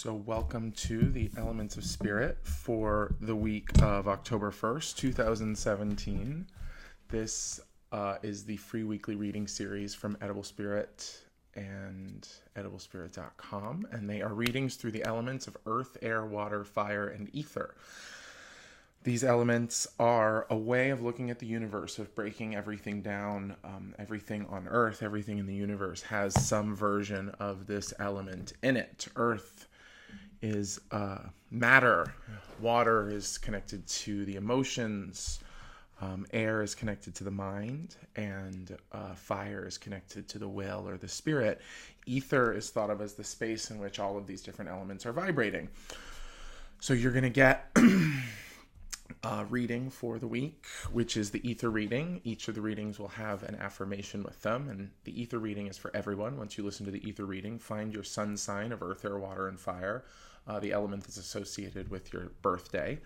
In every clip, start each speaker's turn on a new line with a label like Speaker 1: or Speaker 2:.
Speaker 1: So welcome to the Elements of Spirit for the week of October 1st, 2017. This is the free weekly reading series from Edible Spirit and ediblespirit.com, and they are readings through the elements of earth, air, water, fire, and ether. These elements are a way of looking at the universe, of breaking everything down. Everything on earth, everything in the universe has some version of this element in it. Earth is matter. Water is connected to the emotions. Air is connected to the mind. And fire is connected to the will or the spirit. Ether is thought of as the space in which all of these different elements are vibrating. So you're going to get reading for the week, which is the ether reading. Each of the readings will have an affirmation with them, and the ether reading is for everyone. Once you listen to the ether reading, find your sun sign of earth, air, water, and fire, the element that's associated with your birthday,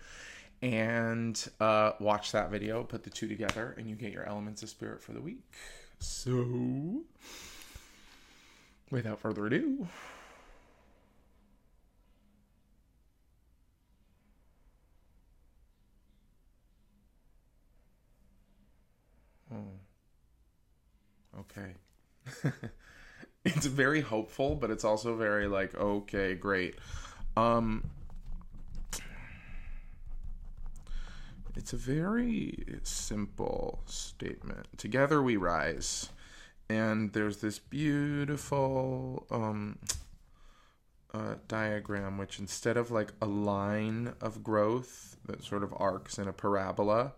Speaker 1: and watch that video, put the two together, and you get your elements of spirit for the week. So, without further ado, okay. It's very hopeful, but it's also very like, okay, great. It's a very simple statement. Together we rise. And there's this beautiful diagram, which instead of like a line of growth that sort of arcs in a parabola,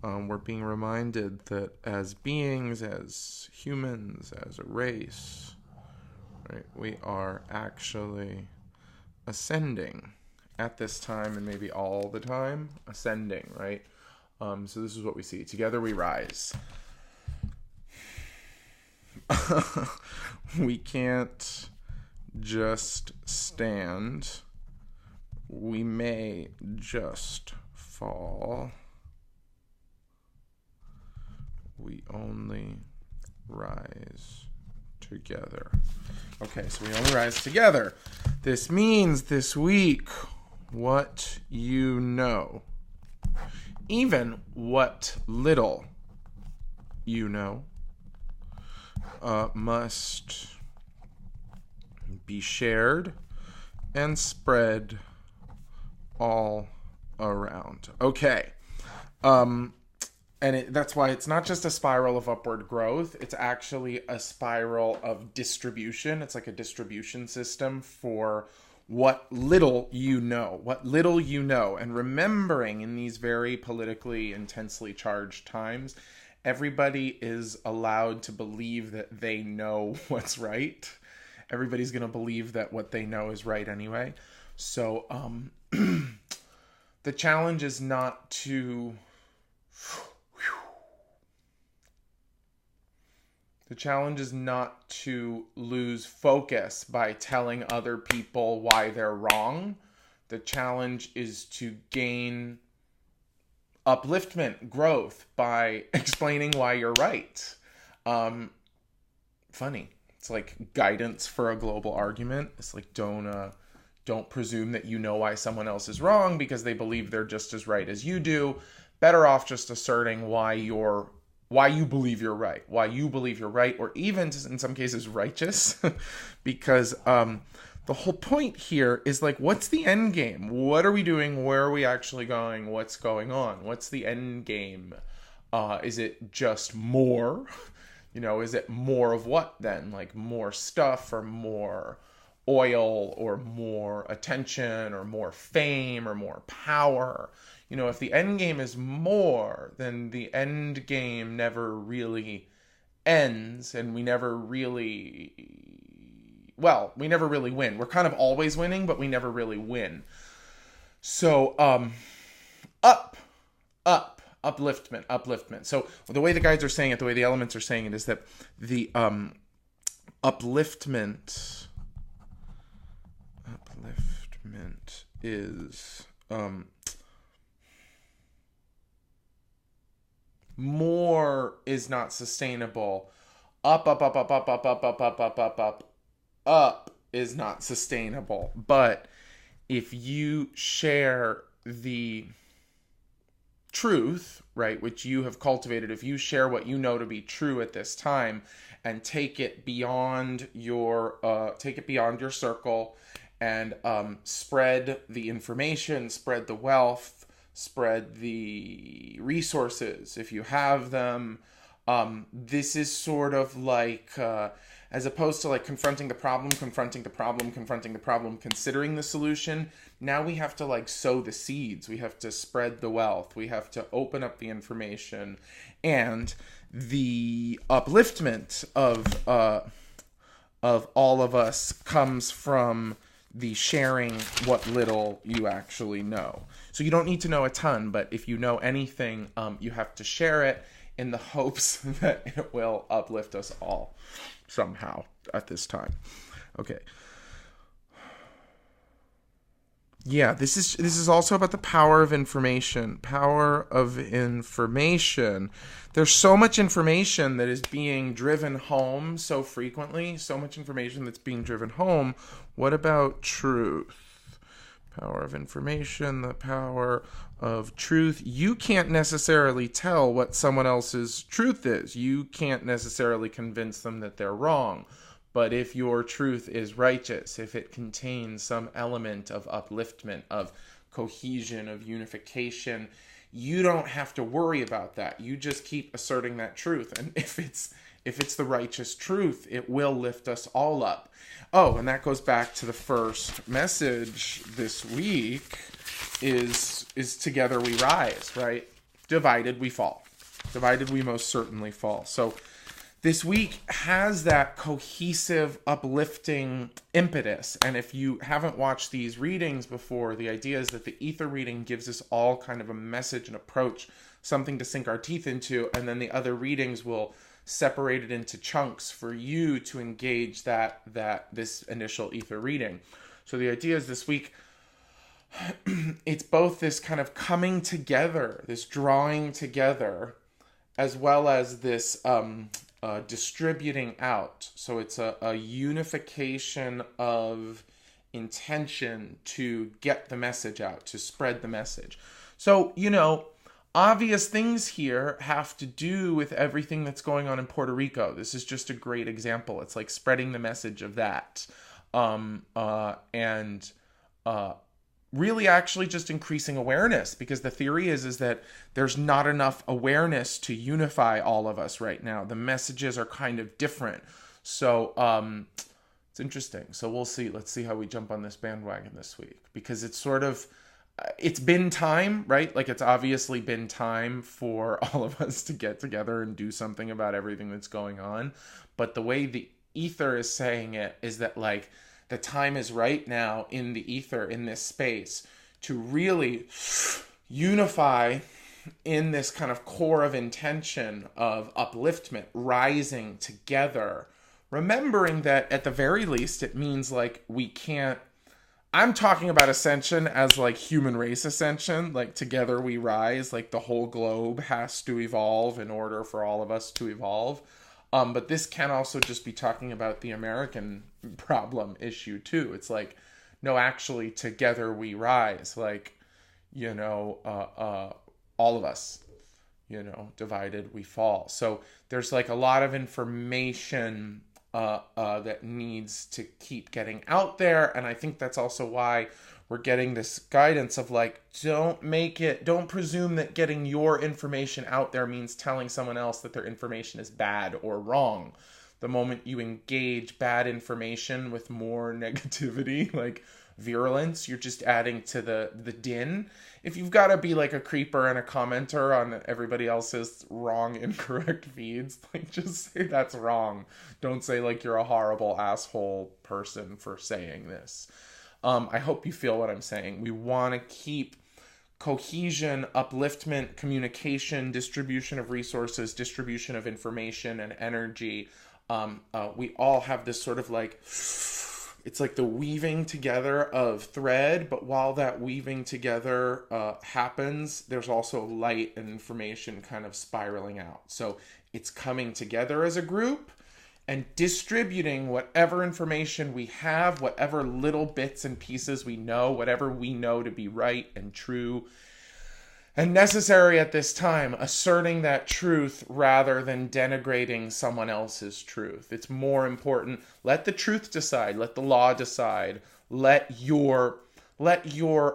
Speaker 1: we're being reminded that as beings, as humans, as a race, right, we are actually ascending at this time, and maybe all the time, ascending, right? So this is what we see. Together we rise. We can't just stand. We may just fall. We only rise together. Okay, so we only rise together. This means this week, what you know, even what little you know, must be shared and spread all around. Okay. And that's why it's not just a spiral of upward growth. It's actually a spiral of distribution. It's like a distribution system for what little you know. What little you know. And remembering in these very politically intensely charged times, everybody is allowed to believe that they know what's right. Everybody's going to believe that what they know is right anyway. So the challenge is not to... The challenge is not to lose focus by telling other people why they're wrong. The challenge is to gain upliftment, growth, by explaining why you're right. Funny. It's like guidance for a global argument. It's like don't presume that you know why someone else is wrong because they believe they're just as right as you do. Better off just asserting why you believe you're right, or even in some cases righteous, because the whole point here is like, what's the end game? What are we doing? Where are we actually going? What's going on? What's the end game? Is it just more? Is it more of what then? Like more stuff, or more oil, or more attention, or more fame, or more power? If the end game is more, then the end game never really ends, and we never really win. We're kind of always winning, but we never really win. So, upliftment. So the way the guides are saying it, the way the elements are saying it, is that the upliftment is more is not sustainable. Up is not sustainable. But if you share the truth, right, which you have cultivated, if you share what you know to be true at this time and take it beyond your circle, and spread the information, spread the wealth, spread the resources if you have them. This is sort of like, as opposed to like confronting the problem, considering the solution. Now we have to like sow the seeds. We have to spread the wealth. We have to open up the information, and the upliftment of all of us comes from the sharing what little you actually know. So you don't need to know a ton, but if you know anything, you have to share it in the hopes that it will uplift us all somehow at this time. Okay. Yeah, this is also about the power of information. Power of information. There's so much information that is being driven home so frequently, so much information that's being driven home. What about truth? Power of information, the power of truth. You can't necessarily tell what someone else's truth is. You can't necessarily convince them that they're wrong. But if your truth is righteous, if it contains some element of upliftment, of cohesion, of unification, you don't have to worry about that. You just keep asserting that truth. And if it's the righteous truth, it will lift us all up. Oh, and that goes back to the first message this week is together we rise, right? Divided we fall. Divided we most certainly fall. So this week has that cohesive, uplifting impetus. And if you haven't watched these readings before, the idea is that the ether reading gives us all kind of a message, an approach, something to sink our teeth into, and then the other readings will separate it into chunks for you to engage this initial ether reading. So the idea is this week, it's both this kind of coming together, this drawing together, as well as this distributing out. So it's a unification of intention to get the message out, to spread the message. So, obvious things here have to do with everything that's going on in Puerto Rico. This is just a great example. It's like spreading the message of that. Really actually just increasing awareness, because the theory is that there's not enough awareness to unify all of us right now. The messages are kind of different. So it's interesting. So we'll see. Let's see how we jump on this bandwagon this week, because it's sort of, it's been time, right? Like it's obviously been time for all of us to get together and do something about everything that's going on. But the way the ether is saying it is that like, the time is right now in the ether, in this space, to really unify in this kind of core of intention of upliftment, rising together, remembering that at the very least, it means like we can't, I'm talking about ascension as like human race ascension, like together we rise, like the whole globe has to evolve in order for all of us to evolve. But this can also just be talking about the American problem issue too. It's like, no, actually, together we rise. Like, all of us, divided we fall. So there's like a lot of information that needs to keep getting out there. And I think that's also why we're getting this guidance of like, don't presume that getting your information out there means telling someone else that their information is bad or wrong. The moment you engage bad information with more negativity, like virulence, you're just adding to the din. If you've got to be like a creeper and a commenter on everybody else's wrong, incorrect feeds, like just say that's wrong. Don't say like you're a horrible asshole person for saying this. I hope you feel what I'm saying. We want to keep cohesion, upliftment, communication, distribution of resources, distribution of information and energy. We all have this sort of like, it's like the weaving together of thread, but while that weaving together happens, there's also light and information kind of spiraling out. So it's coming together as a group, and distributing whatever information we have, whatever little bits and pieces we know, whatever we know to be right and true and necessary at this time, asserting that truth rather than denigrating someone else's truth. It's more important. Let the truth decide. Let the law decide. Let your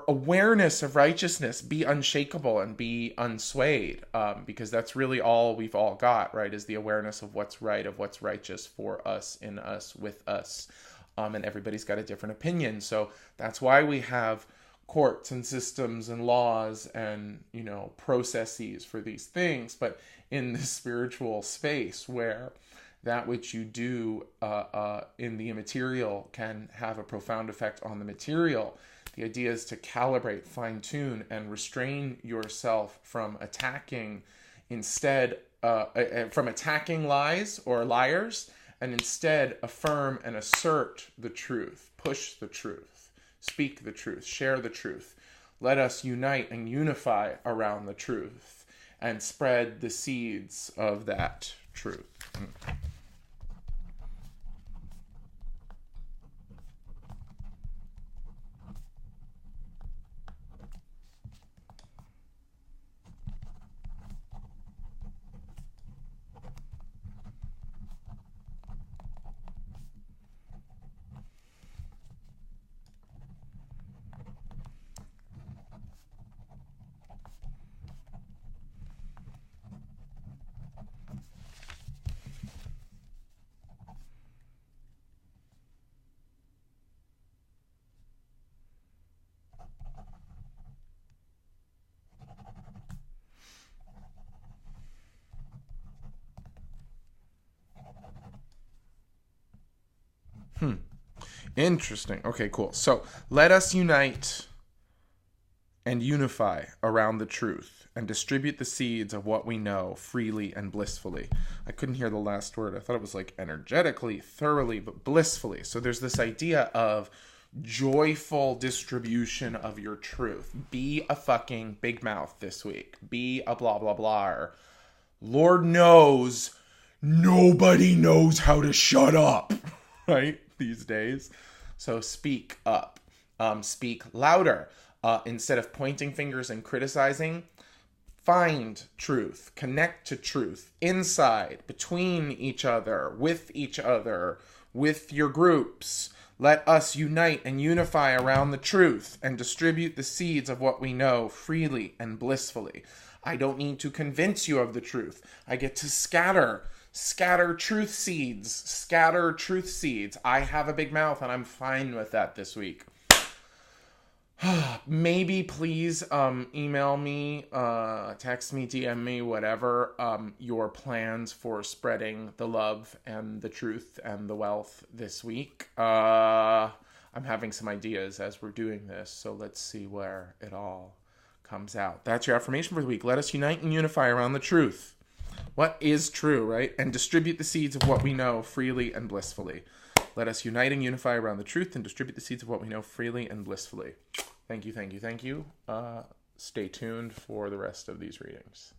Speaker 1: awareness of righteousness be unshakable and be unswayed, because that's really all we've all got, right, is the awareness of what's right, of what's righteous for us, in us, with us. And everybody's got a different opinion. So that's why we have courts and systems and laws and, processes for these things. But in this spiritual space where that which you do in the immaterial can have a profound effect on the material, the idea is to calibrate, fine-tune, and restrain yourself from attacking lies or liars, and instead affirm and assert the truth, push the truth, speak the truth, share the truth. Let us unite and unify around the truth and spread the seeds of that truth. Interesting. Okay, cool. So let us unite and unify around the truth and distribute the seeds of what we know freely and blissfully. I couldn't hear the last word. I thought it was like energetically, thoroughly, but blissfully. So there's this idea of joyful distribution of your truth. Be a fucking big mouth this week. Be a blah, blah, blah. Lord knows nobody knows how to shut up, right? These days. So speak up. Speak louder. Instead of pointing fingers and criticizing, find truth. Connect to truth. Inside, between each other, with your groups. Let us unite and unify around the truth and distribute the seeds of what we know freely and blissfully. I don't need to convince you of the truth. I get to scatter truth seeds. I have a big mouth and I'm fine with that this week. Maybe please email me, text me, DM me, whatever, your plans for spreading the love and the truth and the wealth this week. I'm having some ideas as we're doing this, so let's see where it all comes out. That's your affirmation for the week. Let us unite and unify around the truth. What is true, right? And distribute the seeds of what we know freely and blissfully. Let us unite and unify around the truth and distribute the seeds of what we know freely and blissfully. Thank you. Stay tuned for the rest of these readings.